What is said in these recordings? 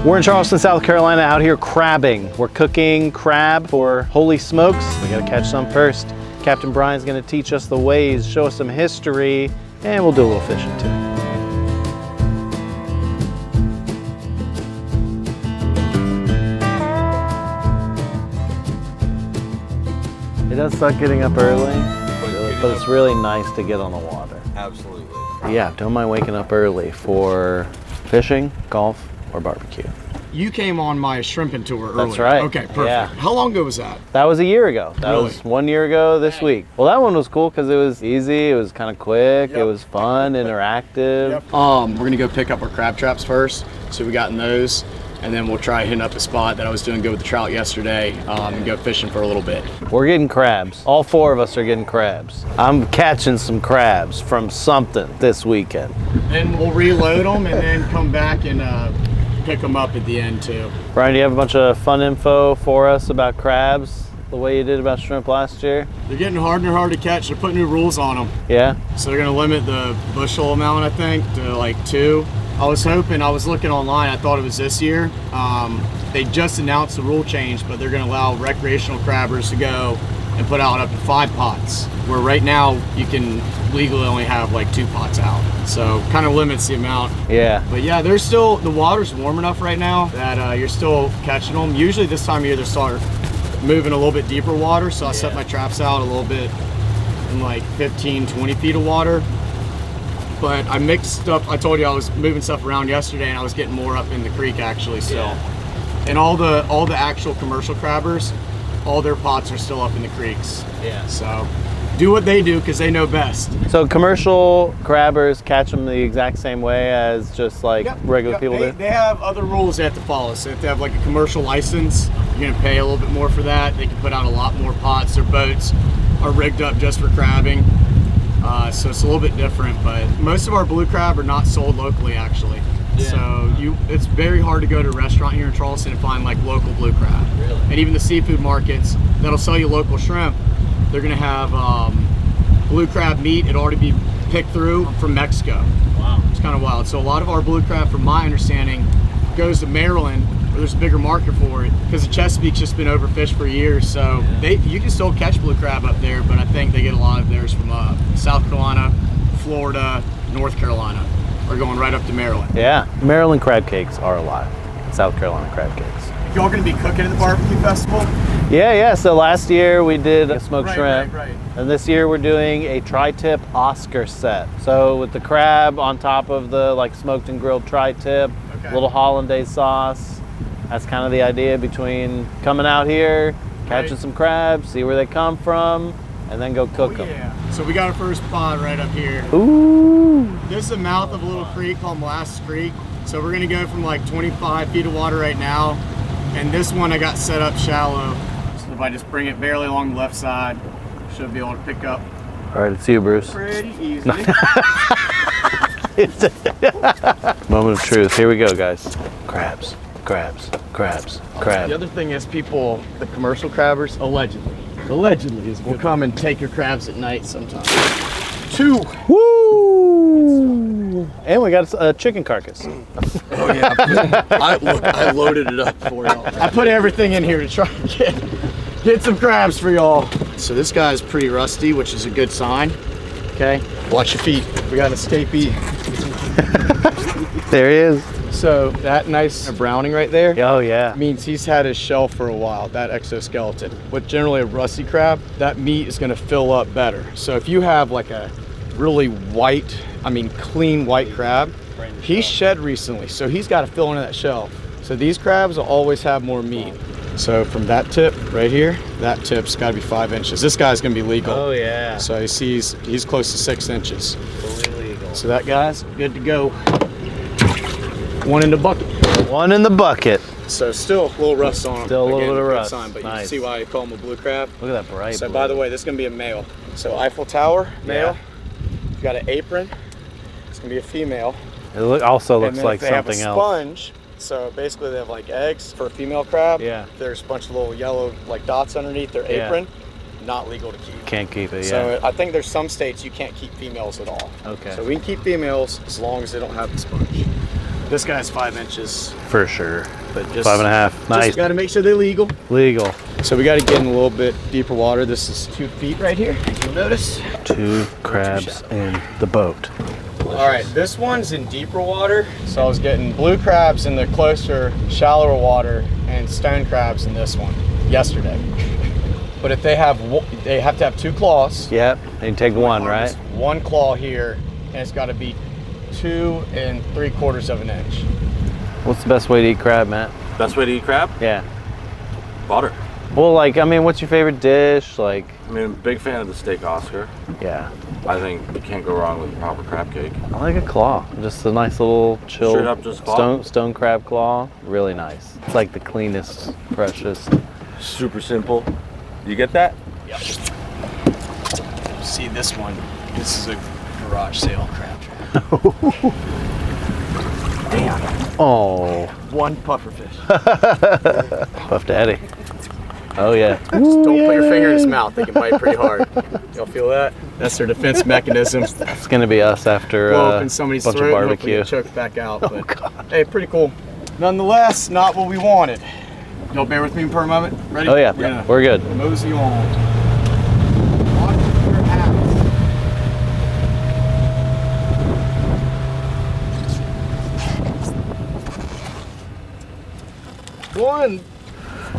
We're in Charleston, South Carolina, out here crabbing. We're cooking crab for Holy Smokes. We gotta catch some first. Captain Bryan's gonna teach us the ways, show us some history, and we'll do a little fishing too. It does suck getting up early, but it's really nice to get on the water. Absolutely. Yeah, don't mind waking up early for fishing, golf, or barbecue. You came on my shrimping tour earlier. That's right. Okay, perfect. Yeah. How long ago was that? That was a year ago. That Really? was 1 year ago this week. Well, that one was cool because it was easy, it was kind of quick, it was fun, interactive. We're gonna go pick up our crab traps first. So we got in those, and then we'll try hitting up a spot that I was doing good with the trout yesterday, and go fishing for a little bit. We're getting crabs. All four of us are getting crabs. I'm catching some crabs from something this weekend. Then we'll reload them and then come back and pick them up at the end too. Brian, do you have a bunch of fun info for us about crabs, the way you did about shrimp last year? They're getting harder and harder to catch. They're putting new rules on them. Yeah? So they're gonna limit the bushel amount, I think, to like 2. I was looking online, I thought it was this year. They just announced the rule change, but they're gonna allow recreational crabbers to go and put out up to 5 pots, where right now you can legally only have like 2 pots out. So kind of limits the amount. Yeah. But yeah, the water's warm enough right now that you're still catching them. Usually this time of year they start moving a little bit deeper water, so I set my traps out a little bit in like 15, 20 feet of water. But I mixed up, I told you I was moving stuff around yesterday and I was getting more up in the creek actually still. Yeah. And all the actual commercial crabbers, all their pots are still up in the creeks. Yeah. So do what they do because they know best. So commercial crabbers catch them the exact same way as just like regular people do? They have other rules they have to follow. So if they have like a commercial license, you're gonna pay a little bit more for that. They can put out a lot more pots. Their boats are rigged up just for crabbing. So it's a little bit different, but most of our blue crab are not sold locally actually. Yeah. So it's very hard to go to a restaurant here in Charleston and find like local blue crab. Really? And even the seafood markets that'll sell you local shrimp, they're gonna have blue crab meat. It'll already be picked through from Mexico. Wow. It's kind of wild. So a lot of our blue crab, from my understanding, goes to Maryland where there's a bigger market for it because the Chesapeake's just been overfished for years. So you can still catch blue crab up there, but I think they get a lot of theirs from South Carolina, Florida, North Carolina, are going right up to Maryland. Yeah, Maryland crab cakes are alive. South Carolina crab cakes. Y'all gonna be cooking at the barbecue festival? Yeah. So last year we did a smoked shrimp. Right. And this year we're doing a tri-tip Oscar set. So with the crab on top of the like smoked and grilled tri-tip, little hollandaise sauce. That's kind of the idea between coming out here, catching some crabs, see where they come from, and then go cook them. Yeah. So we got our first pond right up here. Ooh. This is the mouth of a little creek called Molasses Creek. So we're gonna go from like 25 feet of water right now. And this one I got set up shallow. So if I just bring it barely along the left side, should be able to pick up. All right, it's you, Bruce. Pretty easily. Moment of truth. Here we go, guys. Crabs, crabs, crabs, crabs. The other thing is the commercial crabbers, allegedly will come and take your crabs at night sometimes. 2. Woo! And we got a chicken carcass. Oh yeah. I loaded it up for y'all. I put everything in here to try and get some crabs for y'all. So this guy's pretty rusty, which is a good sign. Okay. Watch your feet. We got an escapee. There he is. So that nice browning right there. Oh yeah. Means he's had his shell for a while, that exoskeleton. With generally a rusty crab, that meat is gonna fill up better. So if you have like a really clean white crab, he's shed recently, so he's gotta fill into that shell. So these crabs will always have more meat. So from that tip right here, that tip's gotta be 5 inches. This guy's gonna be legal. Oh yeah. So you see he's close to 6 inches. Fully legal. So that guy's good to go. 1 in the bucket. 1 in the bucket. So still a little rust on him. Still a little bit of good rust. sign, but Nice. you can see why I call him a blue crab. Look at that bright So blue. by the way, this is gonna be a male. So Eiffel Tower, male. You've got an apron. It's gonna be a female. It also looks and then like if they have something a else. sponge, so basically they have like eggs for a female crab. Yeah. There's a bunch of little yellow like dots underneath their apron. Not legal to keep. Can't keep it, yeah. So I think there's some states you can't keep females at all. Okay. So we can keep females as long as they don't have the sponge. This guy's 5 inches. For sure. But just 5.5. Nice. Just gotta make sure they're legal. Legal. So we gotta get in a little bit deeper water. This is 2 feet right here. You'll notice. 2 crabs in the boat. All right, this one's in deeper water. So I was getting blue crabs in the closer, shallower water and stone crabs in this one yesterday. But if they have to have 2 claws. Yep, and you take one, right? 1 claw here, and it's gotta be 2 3/4 of an inch. What's the best way to eat crab, Matt? Best way to eat crab? Yeah. Butter. Well, like, I mean, what's your favorite dish? Like, I mean, I'm a big fan of the steak Oscar. yeah. I think you can't go wrong with a proper crab cake. I like a claw. Just a nice little chill Straight up just claw? stone crab claw. Really nice. It's like the cleanest, freshest. Super simple. You get that? Yep. See this one? This is a garage sale crab trap. Damn. Oh. 1 pufferfish. Puff Daddy. Oh yeah. Just don't put your finger in his mouth. They can bite pretty hard. Y'all feel that? That's their defense mechanism. It's gonna be us after Blow a up in somebody's bunch of throat and hopefully barbecue. get choked back out. But Oh God. hey, pretty cool. Nonetheless, not what we wanted. Y'all bear with me for a moment. Ready? Oh yeah, Yeah. we're good. Mosey on. Watch your hands. One.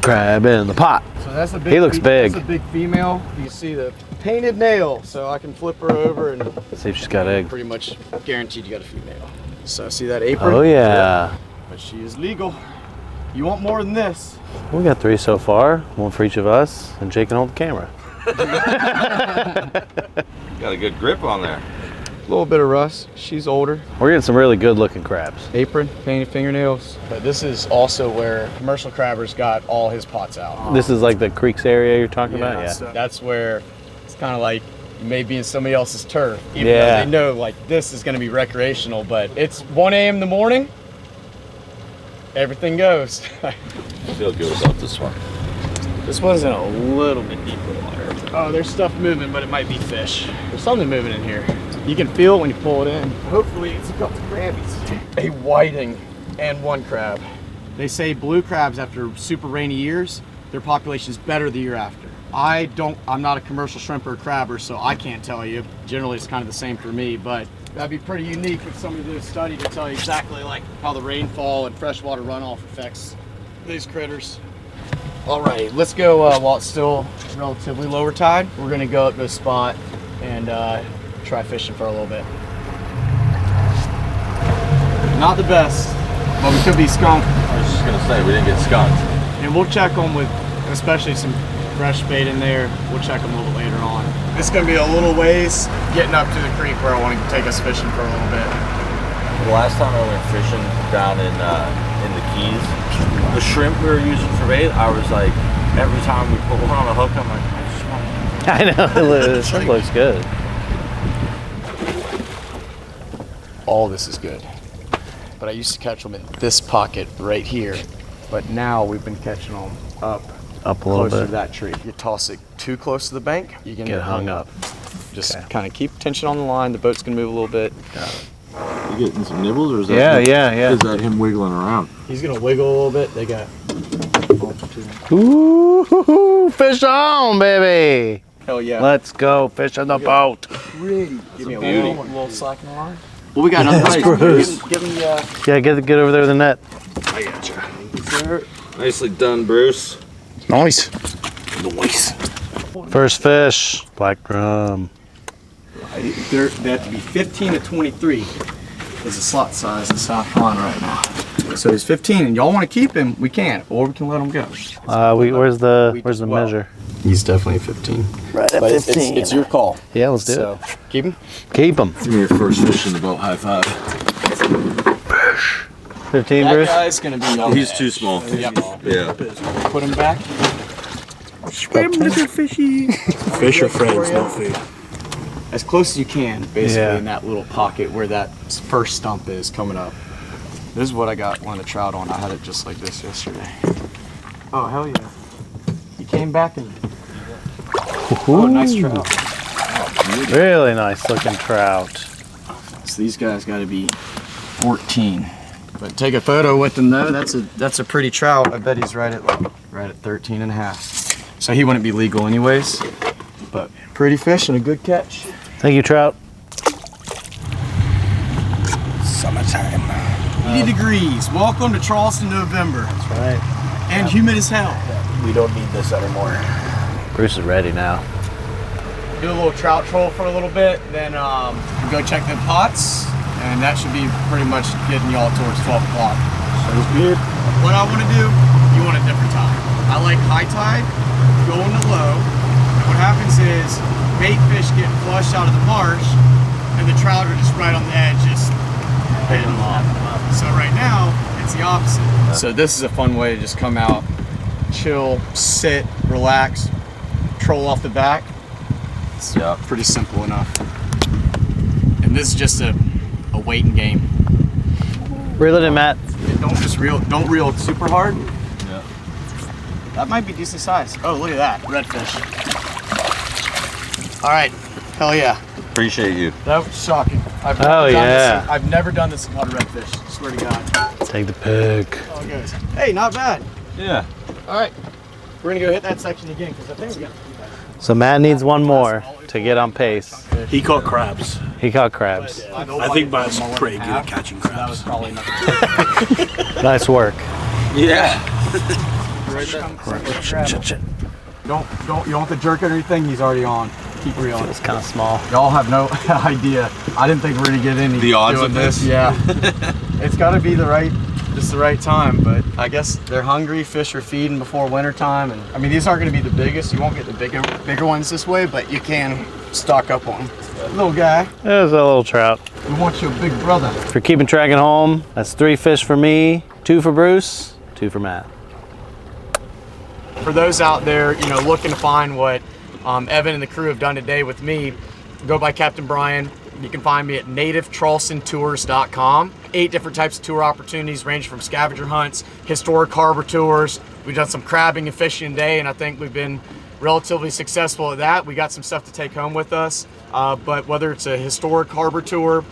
Crab in the pot. So that's a big. He looks big. That's a big female. You see the painted nail, so I can flip her over and Let's see if she's got eggs. pretty much guaranteed you got a female. So see that apron? Oh yeah. But she is legal. You want more than this? We got 3 so far. 1 for each of us, and Jake can hold the camera. Got a good grip on there. A little bit of rust. She's older. We're getting some really good looking crabs. Apron, painted fingernails. But this is also where commercial crabbers got all his pots out. This is like the creeks area you're talking about? Yeah. So that's where it's kind of like you may be in somebody else's turf. Even Yeah. though they know like this is going to be recreational, but it's 1 a.m. in the morning. Everything goes. Feel good about this one. This one's in a little bit deeper water. Oh, there's stuff moving, but it might be fish. There's something moving in here. You can feel it when you pull it in. Hopefully it's a couple crabbies. A whiting and 1 crab. They say blue crabs after super rainy years, their population's better the year after. I'm not a commercial shrimper or crabber, so I can't tell you. Generally it's kind of the same for me, but that'd be pretty unique if somebody did a study to tell you exactly like how the rainfall and freshwater runoff affects these critters. All right, let's go while it's still relatively lower tide. We're gonna go up to a spot and try fishing for a little bit. Not the best, but we could be skunked. I was just gonna say, we didn't get skunked. And we'll check them with, especially some fresh bait in there. We'll check them a little later on. It's gonna be a little ways getting up to the creek where I want to take us fishing for a little bit. The last time I went fishing down in the Keys, the shrimp we were using for bait, I was like, every time we put one on a hook, I'm like, I just want I know, this looks good. All this is good. But I used to catch them in this pocket right here. But now we've been catching them up A little closer bit. to that tree. You toss it too close to the bank, you can Get hung up. Just Okay. kind of keep tension on the line. The boat's gonna move a little bit. You getting some nibbles, or is that Yeah. is that him wiggling around? He's gonna wiggle a little bit. They got. Ooh, fish on, baby. Hell yeah. Let's go fish on the boat. Give me a beauty. little slack in the line. Well, we got another Nice, Bruce. Give me Yeah, get over there with the net. I gotcha. Nicely done, Bruce. Nice. Nice. First fish, black drum. They have to be 15 to 23 is the slot size in South Pond right now. So he's 15, and y'all want to keep him, we can, or we can let him go. Where's the well. measure? He's definitely 15. Right at But it's your call. Yeah, let's do So keep him. it. Keep them. Give me your first fish in the boat. High five. 15, That Bruce. guy's gonna be. He's too small. Yep. Yeah. Put him back. Swim, little fishy. Fish are friends, not food. As close as you can, basically, Yeah. in that little pocket where that first stump is coming up. This is what I got one of the trout on. I had it just like this yesterday. Oh, hell yeah. He came back and. Oh, nice trout. Really nice looking trout. So these guys got to be 14. But take a photo with him though. That's a pretty trout. I bet he's right at 13 and a half. So he wouldn't be legal anyways. But pretty fish and a good catch. Thank you, trout. Summertime. 80 degrees. Welcome to Charleston, November. That's right. And humid as hell. We don't need this anymore. Bruce is ready now. Do a little trout troll for a little bit, then go check the pots, and that should be pretty much getting y'all towards 12 o'clock. Sounds good. What I want to do, you want a different time. I like high tide, going to low. What happens is bait fish get flushed out of the marsh, and the trout are just right on the edge, just hitting them off. So right now, it's the opposite. So this is a fun way to just come out, chill, sit, relax, troll off the back. It's pretty simple enough. And this is just a waiting game. Reel it in, Matt. Don't reel super hard. Yeah. That might be decent size. Oh, look at that, redfish. All right, hell yeah. Appreciate you. That was shocking. I've never done this and caught a redfish, swear to God. Take the pic. Oh, it goes. Hey, not bad. Yeah. All right, we're gonna go hit that section again because I think we got. So Matt needs one more to get on pace. He caught crabs. He caught crabs. I think Matt's pretty good at catching That was crabs. probably Nice work. Yeah. You don't have to jerk it or anything. He's already on. Keep reeling. It's kind of small. Y'all have no idea. I didn't think we were gonna get any. The odds doing of this? Yeah. It's got to be the right time. But I guess they're hungry. Fish are feeding before winter time, and I mean these aren't gonna be the biggest. You won't get the bigger ones this way, but you can stock up on them. Little guy. There's a little trout. We want you a big brother. If you're keeping track at home, that's 3 fish for me, 2 for Bruce, 2 for Matt. For those out there, looking to find what Evan and the crew have done today with me, go by Captain Bryan. You can find me at nativeCharlestonTours.com. 8 different types of tour opportunities, ranging from scavenger hunts, historic harbor tours. We've done some crabbing and fishing today, and I think we've been relatively successful at that. We got some stuff to take home with us, but whether it's a historic harbor tour,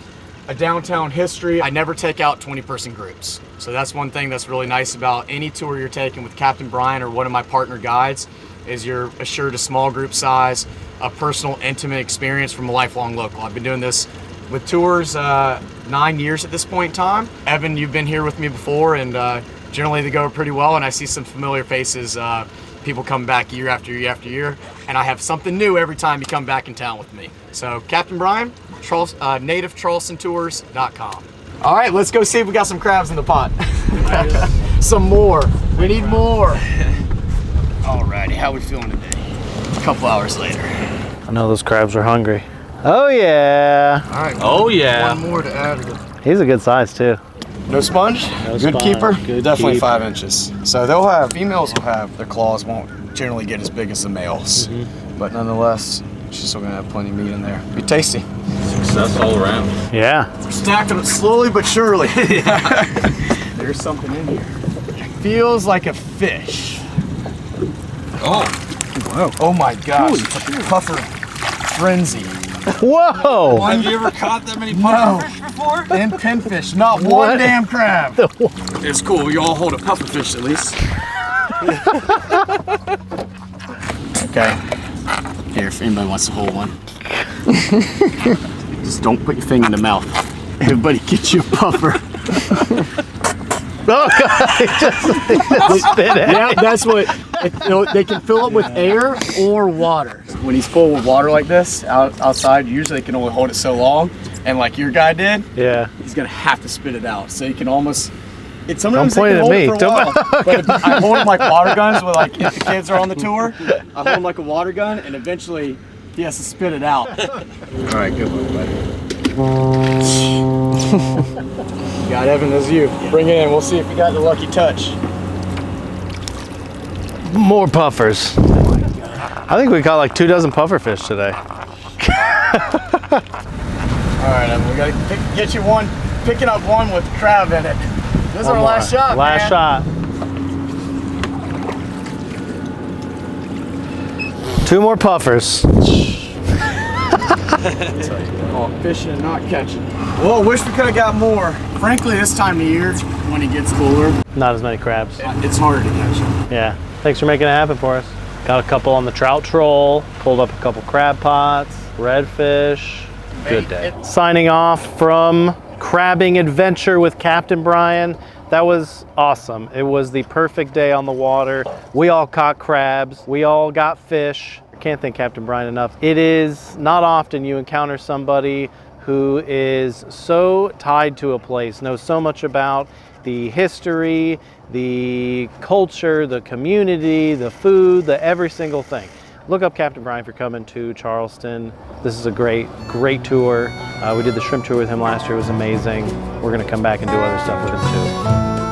a downtown history, I never take out 20-person groups. So that's one thing that's really nice about any tour you're taking with Captain Bryan or one of my partner guides, is you're assured a small group size, a personal, intimate experience from a lifelong local. I've been doing this with tours 9 years at this point in time. Evan, you've been here with me before, and generally they go pretty well, and I see some familiar faces, people come back year after year after year, and I have something new every time you come back in town with me. So Captain Bryan, NativeCharlestonTours.com. All right, let's go see if we got some crabs in the pot. Some more. We need more. Alrighty, how we feeling today? A couple hours later. I know those crabs are hungry. Oh yeah. All right. Oh yeah. One more to add. He's a good size too. No sponge? No Good sponge. keeper? Good Definitely keep. 5 inches. So females will have, their claws won't generally get as big as the males. But nonetheless, she's still gonna have plenty of meat in there. Be tasty. Success all around. Yeah. We're stacking it slowly but surely. There's something in here. Feels like a fish. Oh. Wow. Oh my gosh, it's a puffer frenzy. Whoa. Have you ever caught that many puffer fish before? And pinfish, not What? one damn crab. It's cool, we all hold a puffer fish at least. Okay. Here, if anybody wants to hold one. Just don't put your finger in the mouth. Everybody get you a puffer. Oh God, he just spit it. Yeah, that's what, they can fill it with air or water. When he's full with water like this, outside, usually they can only hold it so long. And like your guy did, Yeah. he's gonna have to spit it out. So you can almost, sometimes Don't they point can at hold me. it for a while. But if I hold them like water guns with like, if the kids are on the tour, I hold them like a water gun and eventually he has to spit it out. All right, good one, buddy. Got Evan, this is you. Bring it in, we'll see if we got the lucky touch. More puffers. I think we caught like 2 dozen puffer fish today. All right, Evan, we gotta get you one, picking up one with crab in it. This is our last shot, Last man. shot. 2 more puffers. Oh, fishing and not catching. Well, wish we could have got more. Frankly, this time of year, when it gets cooler, Not as many crabs. it's harder to catch them. Yeah. Thanks for making it happen for us. Got a couple on the trout troll, pulled up a couple crab pots, redfish. Good day. Signing off from Crabbing Adventure with Captain Bryan. That was awesome. It was the perfect day on the water. We all caught crabs. We all got fish. I can't thank Captain Bryan enough. It is not often you encounter somebody who is so tied to a place, knows so much about the history, the culture, the community, the food, the every single thing. Look up Captain Bryan if you're coming to Charleston. This is a great tour. We did the shrimp tour with him last year. It was amazing. We're gonna come back and do other stuff with him too.